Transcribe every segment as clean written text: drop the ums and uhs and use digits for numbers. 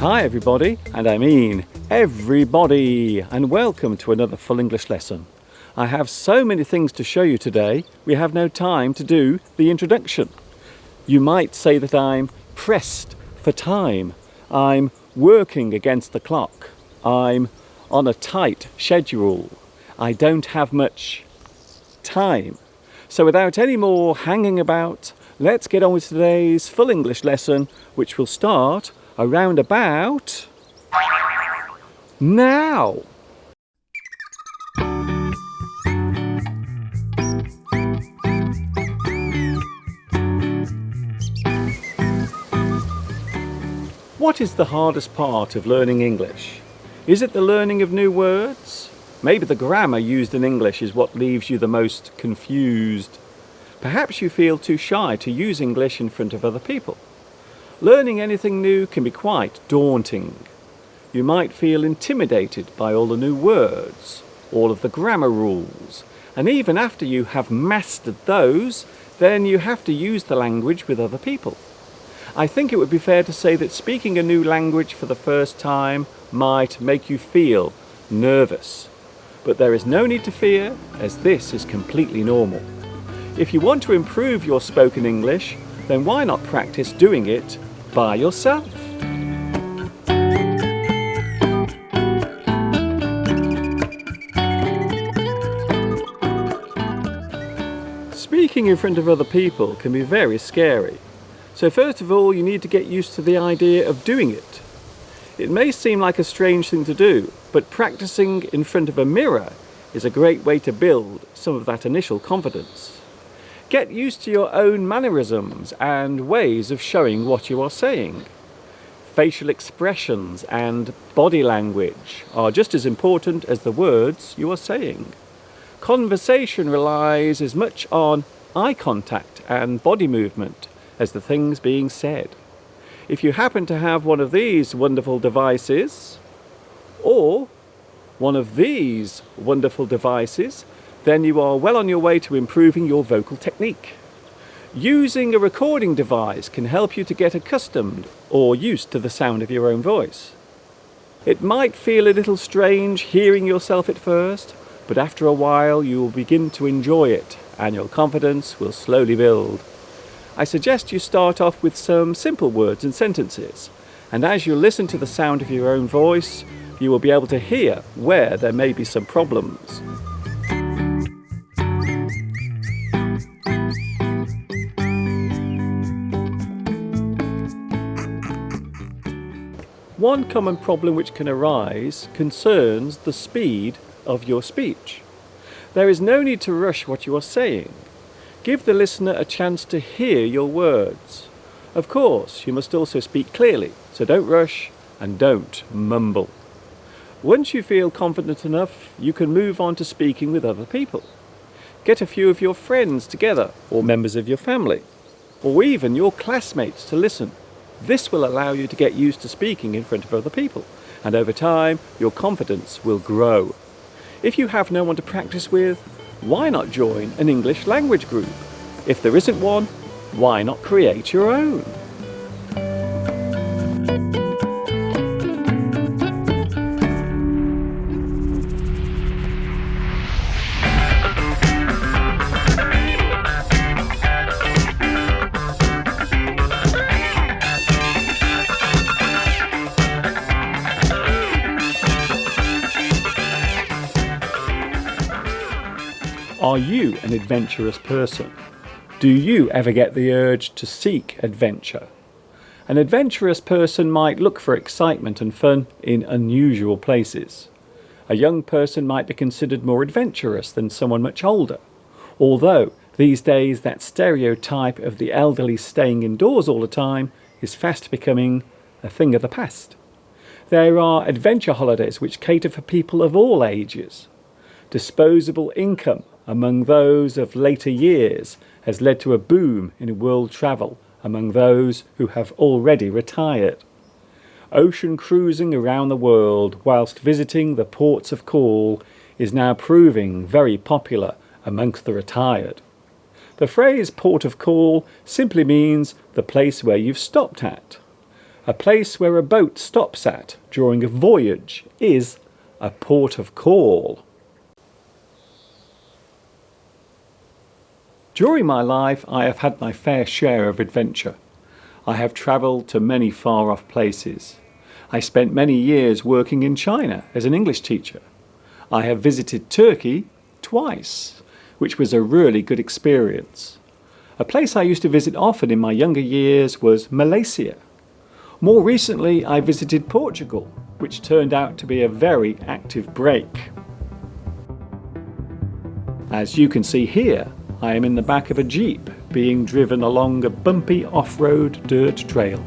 Hi everybody, and I mean everybody, and welcome to another full English lesson. I have so many things to show you today, we have no time to do the introduction. You might say that I'm pressed for time, I'm working against the clock, I'm on a tight schedule, I don't have much time. So without any more hanging about, let's get on with today's full English lesson, which will start around about now. What is the hardest part of learning English? Is it the learning of new words? Maybe the grammar used in English is what leaves you the most confused. Perhaps you feel too shy to use English in front of other people. Learning anything new can be quite daunting. You might feel intimidated by all the new words, all of the grammar rules, and even after you have mastered those, then you have to use the language with other people. I think it would be fair to say that speaking a new language for the first time might make you feel nervous. But there is no need to fear, as this is completely normal. If you want to improve your spoken English, then why not practice doing it by yourself? Speaking in front of other people can be very scary. So first of all, you need to get used to the idea of doing it. It may seem like a strange thing to do, but practicing in front of a mirror is a great way to build some of that initial confidence. Get used to your own mannerisms and ways of showing what you are saying. Facial expressions and body language are just as important as the words you are saying. Conversation relies as much on eye contact and body movement as the things being said. If you happen to have one of these wonderful devices, or one of these wonderful devices, then you are well on your way to improving your vocal technique. Using a recording device can help you to get accustomed or used to the sound of your own voice. It might feel a little strange hearing yourself at first, but after a while you will begin to enjoy it and your confidence will slowly build. I suggest you start off with some simple words and sentences, and as you listen to the sound of your own voice, you will be able to hear where there may be some problems. One common problem which can arise concerns the speed of your speech. There is no need to rush what you are saying. Give the listener a chance to hear your words. Of course, you must also speak clearly, so don't rush and don't mumble. Once you feel confident enough, you can move on to speaking with other people. Get a few of your friends together, or members of your family, or even your classmates to listen. This will allow you to get used to speaking in front of other people, and over time, your confidence will grow. If you have no one to practice with, why not join an English language group? If there isn't one, why not create your own? Are you an adventurous person? Do you ever get the urge to seek adventure? An adventurous person might look for excitement and fun in unusual places. A young person might be considered more adventurous than someone much older, although these days that stereotype of the elderly staying indoors all the time is fast becoming a thing of the past. There are adventure holidays which cater for people of all ages. Disposable income among those of later years has led to a boom in world travel among those who have already retired. Ocean cruising around the world whilst visiting the ports of call is now proving very popular amongst the retired. The phrase port of call simply means the place where you've stopped at. A place where a boat stops at during a voyage is a port of call. During my life, I have had my fair share of adventure. I have travelled to many far-off places. I spent many years working in China as an English teacher. I have visited Turkey twice, which was a really good experience. A place I used to visit often in my younger years was Malaysia. More recently, I visited Portugal, which turned out to be a very active break. As you can see here, I am in the back of a Jeep being driven along a bumpy off-road dirt trail.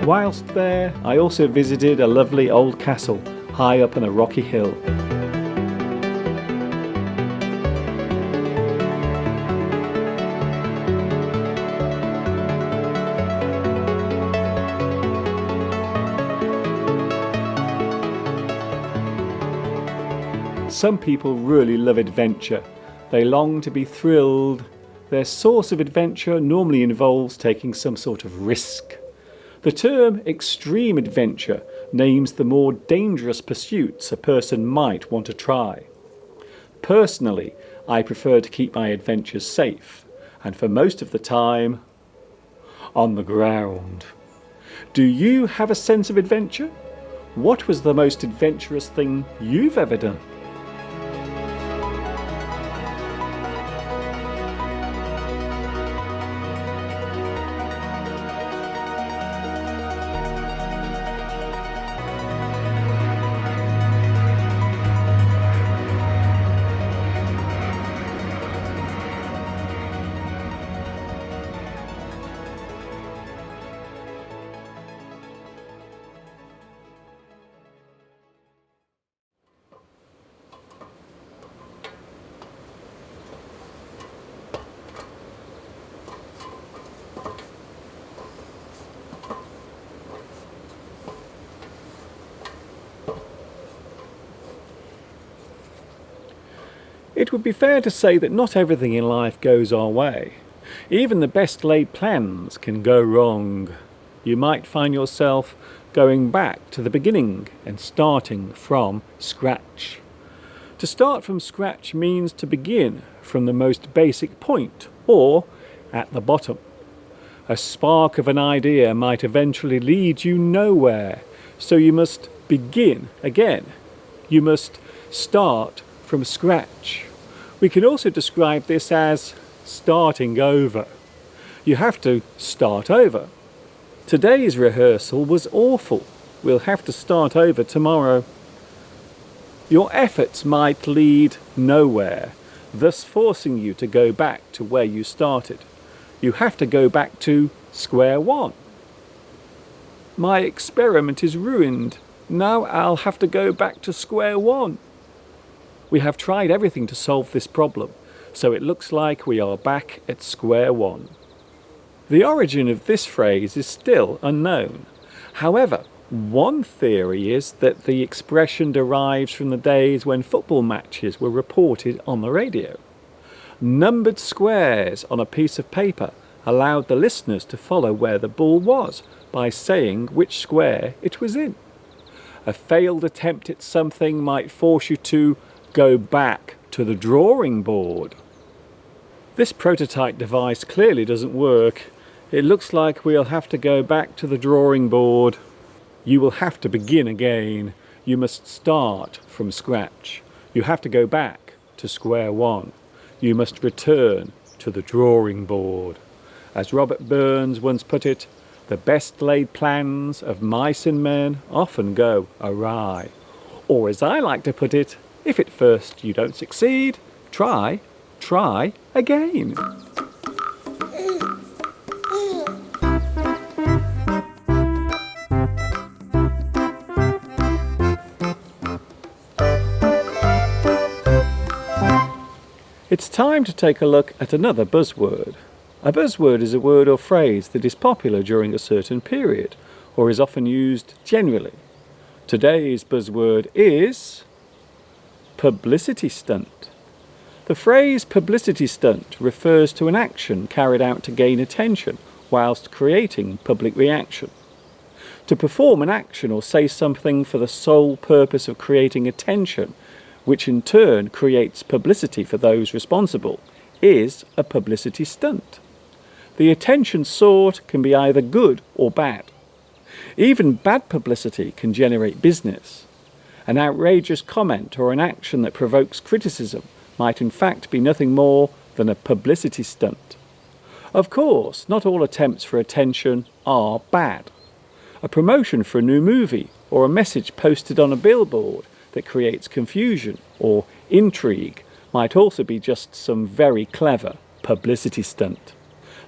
Whilst there, I also visited a lovely old castle high up on a rocky hill. Some people really love adventure. They long to be thrilled. Their source of adventure normally involves taking some sort of risk. The term extreme adventure names the more dangerous pursuits a person might want to try. Personally, I prefer to keep my adventures safe, and for most of the time, on the ground. Do you have a sense of adventure? What was the most adventurous thing you've ever done? It would be fair to say that not everything in life goes our way. Even the best laid plans can go wrong. You might find yourself going back to the beginning and starting from scratch. To start from scratch means to begin from the most basic point, or at the bottom. A spark of an idea might eventually lead you nowhere, so you must begin again. You must start from scratch. We can also describe this as starting over. You have to start over. Today's rehearsal was awful. We'll have to start over tomorrow. Your efforts might lead nowhere, thus forcing you to go back to where you started. You have to go back to square one. My experiment is ruined. Now I'll have to go back to square one. We have tried everything to solve this problem, so it looks like we are back at square one. The origin of this phrase is still unknown. However, one theory is that the expression derives from the days when football matches were reported on the radio. Numbered squares on a piece of paper allowed the listeners to follow where the ball was by saying which square it was in. A failed attempt at something might force you to go back to the drawing board. This prototype device clearly doesn't work. It looks like we'll have to go back to the drawing board. You will have to begin again. You must start from scratch. You have to go back to square one. You must return to the drawing board. As Robert Burns once put it, the best laid plans of mice and men often go awry. Or as I like to put it, if at first you don't succeed, try again. It's time to take a look at another buzzword. A buzzword is a word or phrase that is popular during a certain period, or is often used generally. Today's buzzword is publicity stunt. The phrase publicity stunt refers to an action carried out to gain attention whilst creating public reaction. To perform an action or say something for the sole purpose of creating attention, which in turn creates publicity for those responsible, is a publicity stunt. The attention sought can be either good or bad. Even bad publicity can generate business. An outrageous comment or an action that provokes criticism might in fact be nothing more than a publicity stunt. Of course, not all attempts for attention are bad. A promotion for a new movie or a message posted on a billboard that creates confusion or intrigue might also be just some very clever publicity stunt.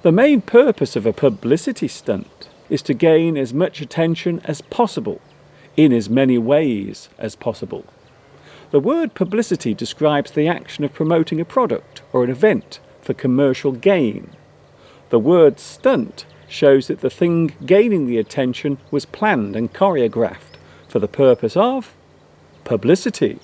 The main purpose of a publicity stunt is to gain as much attention as possible, in as many ways as possible. The word publicity describes the action of promoting a product or an event for commercial gain. The word stunt shows that the thing gaining the attention was planned and choreographed for the purpose of publicity.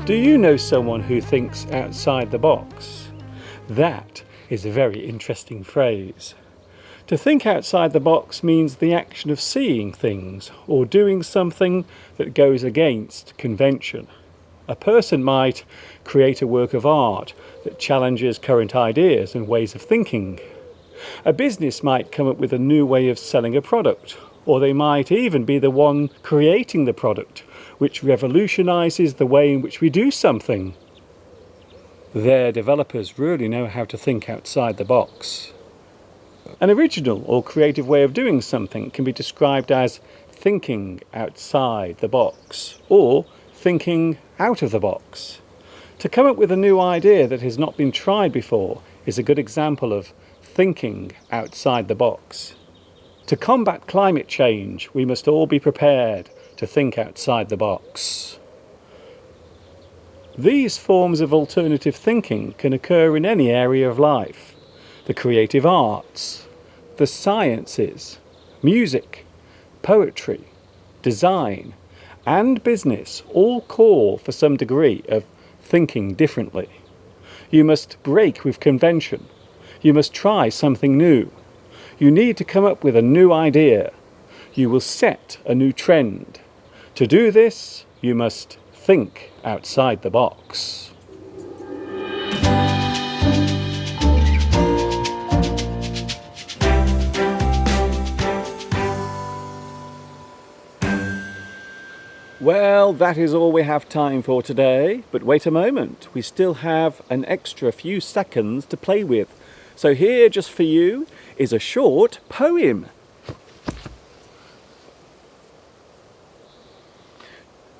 Do you know someone who thinks outside the box? That is a very interesting phrase. To think outside the box means the action of seeing things or doing something that goes against convention. A person might create a work of art that challenges current ideas and ways of thinking. A business might come up with a new way of selling a product, or they might even be the one creating the product, which revolutionises the way in which we do something. Their developers really know how to think outside the box. An original or creative way of doing something can be described as thinking outside the box or thinking out of the box. To come up with a new idea that has not been tried before is a good example of thinking outside the box. To combat climate change, we must all be prepared to think outside the box. These forms of alternative thinking can occur in any area of life. The creative arts, the sciences, music, poetry, design, and business all call for some degree of thinking differently. You must break with convention. You must try something new. You need to come up with a new idea. You will set a new trend. To do this, you must think outside the box. Well, that is all we have time for today, but wait a moment, we still have an extra few seconds to play with. So here, just for you, is a short poem.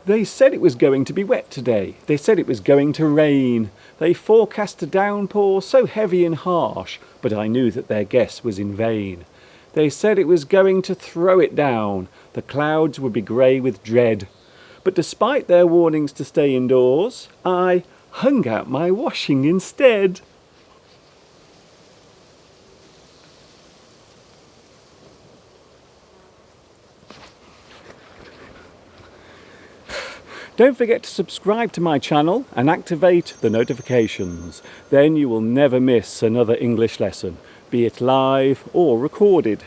They said it was going to be wet today. They said it was going to rain. They forecast a downpour so heavy and harsh, but I knew that their guess was in vain. They said it was going to throw it down. The clouds would be grey with dread. But despite their warnings to stay indoors, I hung out my washing instead. Don't forget to subscribe to my channel and activate the notifications. Then you will never miss another English lesson, be it live or recorded.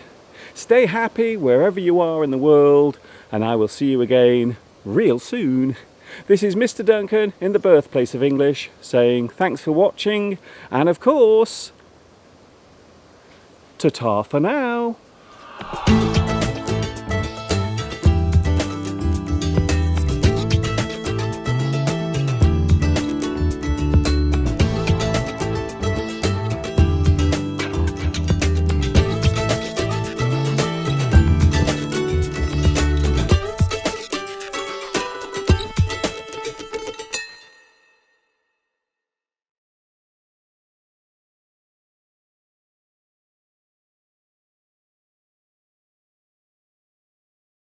Stay happy wherever you are in the world, and I will see you again real soon. This is Mr. Duncan in the birthplace of English saying thanks for watching, and of course, ta-ta for now.